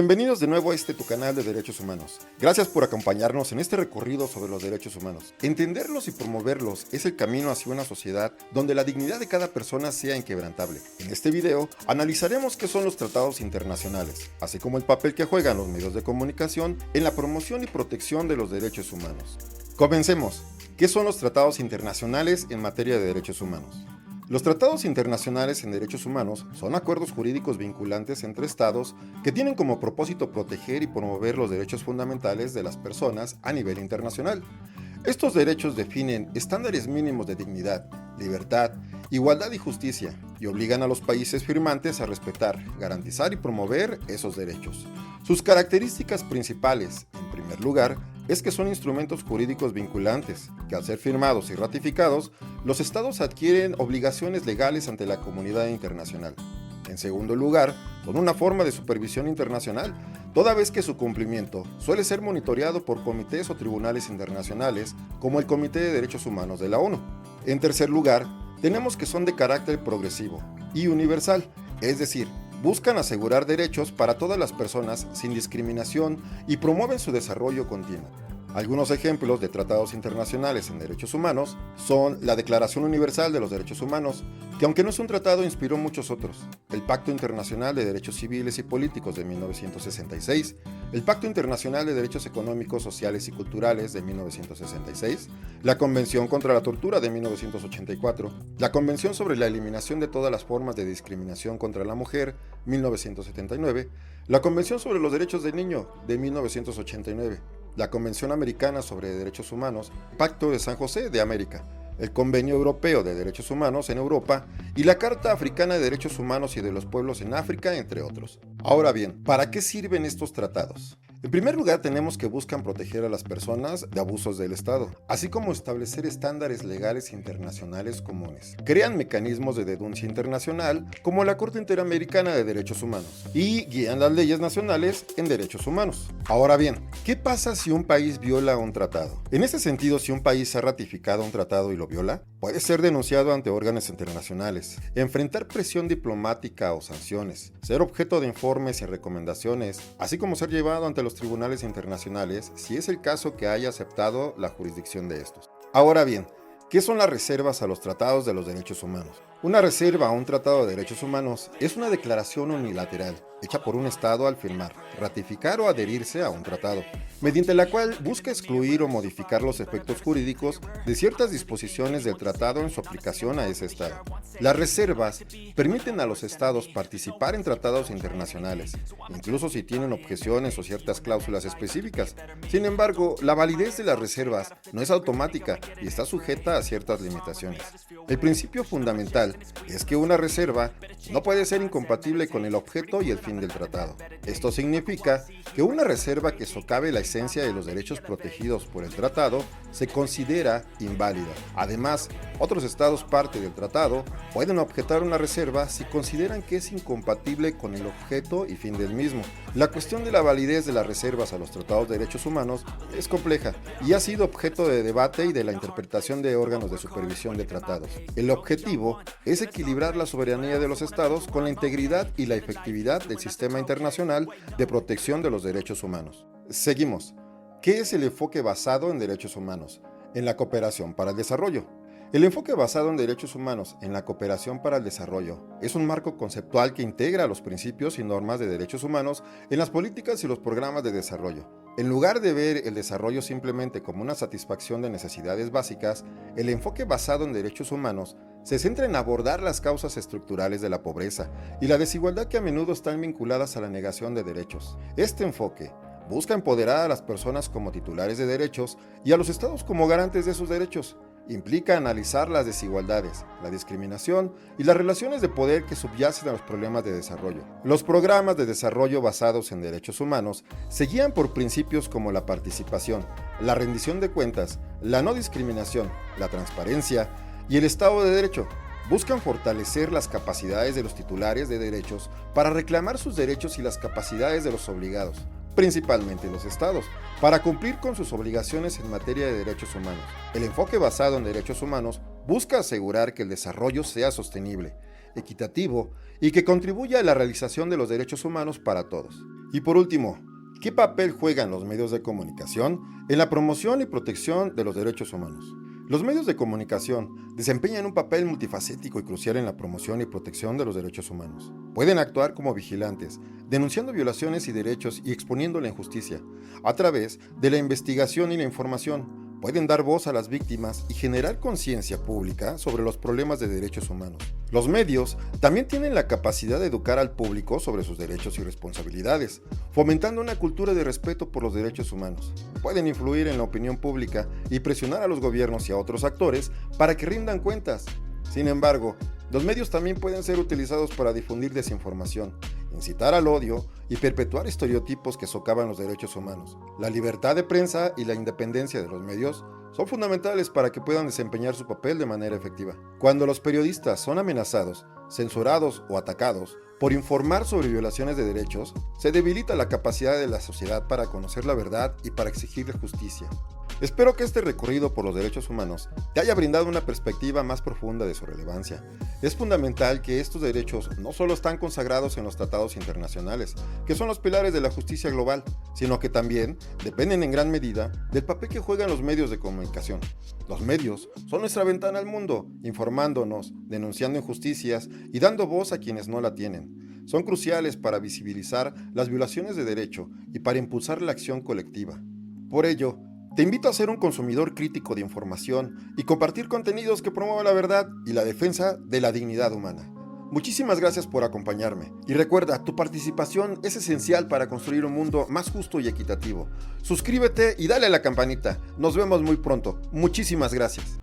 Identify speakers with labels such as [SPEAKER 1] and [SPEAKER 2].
[SPEAKER 1] Bienvenidos de nuevo a tu canal de Derechos Humanos. Gracias por acompañarnos en este recorrido sobre los derechos humanos. Entenderlos y promoverlos es el camino hacia una sociedad donde la dignidad de cada persona sea inquebrantable. En este video analizaremos qué son los tratados internacionales, así como el papel que juegan los medios de comunicación en la promoción y protección de los derechos humanos. Comencemos. ¿Qué son los tratados internacionales en materia de derechos humanos? Los tratados internacionales en derechos humanos son acuerdos jurídicos vinculantes entre estados que tienen como propósito proteger y promover los derechos fundamentales de las personas a nivel internacional. Estos derechos definen estándares mínimos de dignidad, libertad, igualdad y justicia y obligan a los países firmantes a respetar, garantizar y promover esos derechos. Sus características principales, en primer lugar, es que son instrumentos jurídicos vinculantes, que al ser firmados y ratificados, los estados adquieren obligaciones legales ante la comunidad internacional. En segundo lugar, son una forma de supervisión internacional, toda vez que su cumplimiento suele ser monitoreado por comités o tribunales internacionales, como el Comité de Derechos Humanos de la ONU. En tercer lugar, tenemos que son de carácter progresivo y universal, es decir, buscan asegurar derechos para todas las personas sin discriminación y promueven su desarrollo continuo. Algunos ejemplos de tratados internacionales en derechos humanos son la Declaración Universal de los Derechos Humanos, que aunque no es un tratado inspiró muchos otros, el Pacto Internacional de Derechos Civiles y Políticos de 1966, el Pacto Internacional de Derechos Económicos, Sociales y Culturales de 1966, la Convención contra la Tortura de 1984, la Convención sobre la Eliminación de todas las formas de discriminación contra la mujer, 1979, la Convención sobre los Derechos del Niño de 1989, la Convención Americana sobre Derechos Humanos, Pacto de San José de América, el Convenio Europeo de Derechos Humanos en Europa y la Carta Africana de Derechos Humanos y de los Pueblos en África, entre otros. Ahora bien, ¿para qué sirven estos tratados? En primer lugar, tenemos que buscan proteger a las personas de abusos del Estado, así como establecer estándares legales internacionales comunes. Crean mecanismos de denuncia internacional, como la Corte Interamericana de Derechos Humanos, y guían las leyes nacionales en derechos humanos. Ahora bien, ¿qué pasa si un país viola un tratado? En ese sentido, si un país ha ratificado un tratado y lo viola, puede ser denunciado ante órganos internacionales, enfrentar presión diplomática o sanciones, ser objeto de informes y recomendaciones, así como ser llevado ante los tribunales internacionales si es el caso que haya aceptado la jurisdicción de estos. Ahora bien, ¿qué son las reservas a los tratados de los derechos humanos? Una reserva a un tratado de derechos humanos es una declaración unilateral, hecha por un Estado al firmar, ratificar o adherirse a un tratado, mediante la cual busca excluir o modificar los efectos jurídicos de ciertas disposiciones del tratado en su aplicación a ese Estado. Las reservas permiten a los Estados participar en tratados internacionales, incluso si tienen objeciones o ciertas cláusulas específicas. Sin embargo, la validez de las reservas no es automática y está sujeta a ciertas limitaciones. El principio fundamental es que una reserva no puede ser incompatible con el objeto y el fin del tratado. Esto significa que una reserva que socave la esencia de los derechos protegidos por el tratado se considera inválida. Además, otros estados parte del tratado pueden objetar una reserva si consideran que es incompatible con el objeto y fin del mismo. La cuestión de la validez de las reservas a los tratados de derechos humanos es compleja y ha sido objeto de debate y de la interpretación de órganos de supervisión de tratados. El objetivo es equilibrar la soberanía de los estados con la integridad y la efectividad del sistema internacional de protección de los derechos humanos. Seguimos. ¿Qué es el enfoque basado en derechos humanos? En la cooperación para el desarrollo. El enfoque basado en derechos humanos en la cooperación para el desarrollo es un marco conceptual que integra los principios y normas de derechos humanos en las políticas y los programas de desarrollo. En lugar de ver el desarrollo simplemente como una satisfacción de necesidades básicas, el enfoque basado en derechos humanos se centra en abordar las causas estructurales de la pobreza y la desigualdad que a menudo están vinculadas a la negación de derechos. Este enfoque busca empoderar a las personas como titulares de derechos y a los estados como garantes de sus derechos. Implica analizar las desigualdades, la discriminación y las relaciones de poder que subyacen a los problemas de desarrollo. Los programas de desarrollo basados en derechos humanos se guían por principios como la participación, la rendición de cuentas, la no discriminación, la transparencia y el Estado de Derecho. Buscan fortalecer las capacidades de los titulares de derechos para reclamar sus derechos y las capacidades de los obligados, principalmente los estados, para cumplir con sus obligaciones en materia de derechos humanos. El enfoque basado en derechos humanos busca asegurar que el desarrollo sea sostenible, equitativo y que contribuya a la realización de los derechos humanos para todos. Y por último, ¿qué papel juegan los medios de comunicación en la promoción y protección de los derechos humanos? Los medios de comunicación desempeñan un papel multifacético y crucial en la promoción y protección de los derechos humanos. Pueden actuar como vigilantes, denunciando violaciones y derechos y exponiendo la injusticia, a través de la investigación y la información. Pueden dar voz a las víctimas y generar conciencia pública sobre los problemas de derechos humanos. Los medios también tienen la capacidad de educar al público sobre sus derechos y responsabilidades, fomentando una cultura de respeto por los derechos humanos. Pueden influir en la opinión pública y presionar a los gobiernos y a otros actores para que rindan cuentas. Sin embargo, los medios también pueden ser utilizados para difundir desinformación, incitar al odio y perpetuar estereotipos que socavan los derechos humanos. La libertad de prensa y la independencia de los medios son fundamentales para que puedan desempeñar su papel de manera efectiva. Cuando los periodistas son amenazados, censurados o atacados por informar sobre violaciones de derechos, se debilita la capacidad de la sociedad para conocer la verdad y para exigir justicia. Espero que este recorrido por los derechos humanos te haya brindado una perspectiva más profunda de su relevancia. Es fundamental que estos derechos no solo están consagrados en los tratados internacionales, que son los pilares de la justicia global, sino que también dependen en gran medida del papel que juegan los medios de comunicación. Los medios son nuestra ventana al mundo, informándonos, denunciando injusticias y dando voz a quienes no la tienen. Son cruciales para visibilizar las violaciones de derecho y para impulsar la acción colectiva. Por ello, te invito a ser un consumidor crítico de información y compartir contenidos que promuevan la verdad y la defensa de la dignidad humana. Muchísimas gracias por acompañarme y recuerda, tu participación es esencial para construir un mundo más justo y equitativo. Suscríbete y dale a la campanita. Nos vemos muy pronto. Muchísimas gracias.